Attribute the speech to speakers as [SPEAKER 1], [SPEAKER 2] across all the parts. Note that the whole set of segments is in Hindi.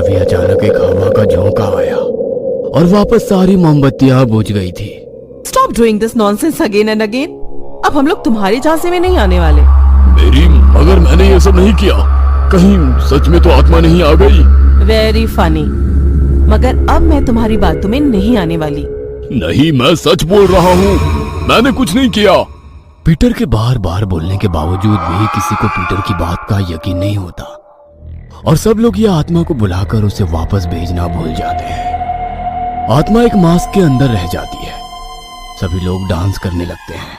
[SPEAKER 1] तभी अचानक एक हवा का झोंका आया और वापस सारी मोमबत्तियां बुझ गई थी।
[SPEAKER 2] Stop doing this nonsense again and again. अब हम लोग तुम्हारे झांसे में नहीं आने वाले।
[SPEAKER 3] मेरी मगर मैंने ये सब नहीं किया। कहीं सच में तो आत्मा नहीं आ गई?
[SPEAKER 2] Very funny. मगर अब मैं तुम्हारी बातों में नहीं आने वाली।
[SPEAKER 3] नहीं, मैं सच बोल रहा हूँ, मैंने कुछ नहीं किया।
[SPEAKER 1] पीटर के बार बार बोलने के बावजूद भी किसी को पीटर की बात का यकीन नहीं होता और सब लोग ये आत्मा को बुलाकर उसे वापस भेजना भूल जाते हैं। आत्मा एक मास्क के अंदर रह जाती है। सभी लोग डांस करने लगते हैं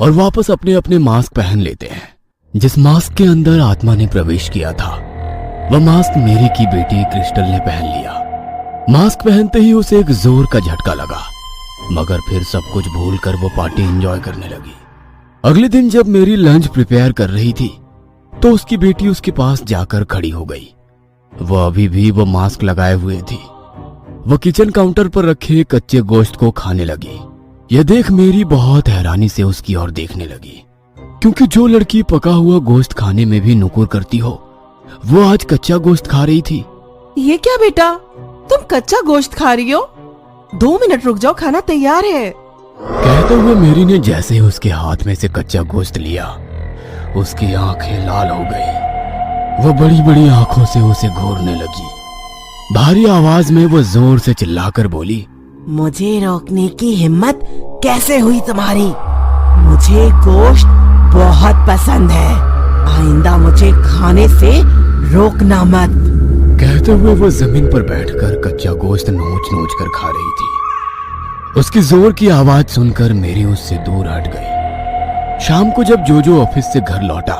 [SPEAKER 1] और वापस अपने अपने मास्क पहन लेते हैं। जिस मास्क के अंदर आत्मा ने प्रवेश किया था वह मास्क मेरी की बेटी क्रिस्टल ने पहन लिया। मास्क पहनते ही उसे एक जोर का झटका लगा, मगर फिर सब कुछ भूलकर वो पार्टी एंजॉय करने लगी। अगले दिन जब मेरी लंच प्रिपेयर कर रही थी तो उसकी बेटी उसके पास जाकर खड़ी हो गई। वह अभी भी वो मास्क लगाए हुए थी। वह किचन काउंटर पर रखे कच्चे गोश्त को खाने लगी। यह देख मेरी बहुत हैरानी से उसकी ओर देखने लगी, क्योंकि जो लड़की पका हुआ गोश्त खाने में भी नुकुर करती हो वो आज कच्चा गोश्त खा रही थी।
[SPEAKER 2] ये क्या बेटा, तुम कच्चा गोश्त खा रही हो? 2 मिनट रुक जाओ, खाना तैयार है।
[SPEAKER 1] कहते हुए मेरी ने जैसे ही उसके हाथ में से कच्चा गोश्त लिया उसकी आंखें लाल हो गई। वह बड़ी बड़ी आंखों से उसे घूरने लगी। भारी आवाज में वो जोर से चिल्लाकर बोली,
[SPEAKER 2] मुझे रोकने की हिम्मत कैसे हुई तुम्हारी? मुझे गोश्त बहुत पसंद है, आइंदा मुझे खाने से रोकना मत।
[SPEAKER 1] कहते हुए वो जमीन पर बैठकर कच्चा गोश्त नोच नोच कर खा रही थी। उसकी जोर की आवाज सुनकर मेरी उससे दूर हट गई। शाम को जब जोजो ऑफिस से घर लौटा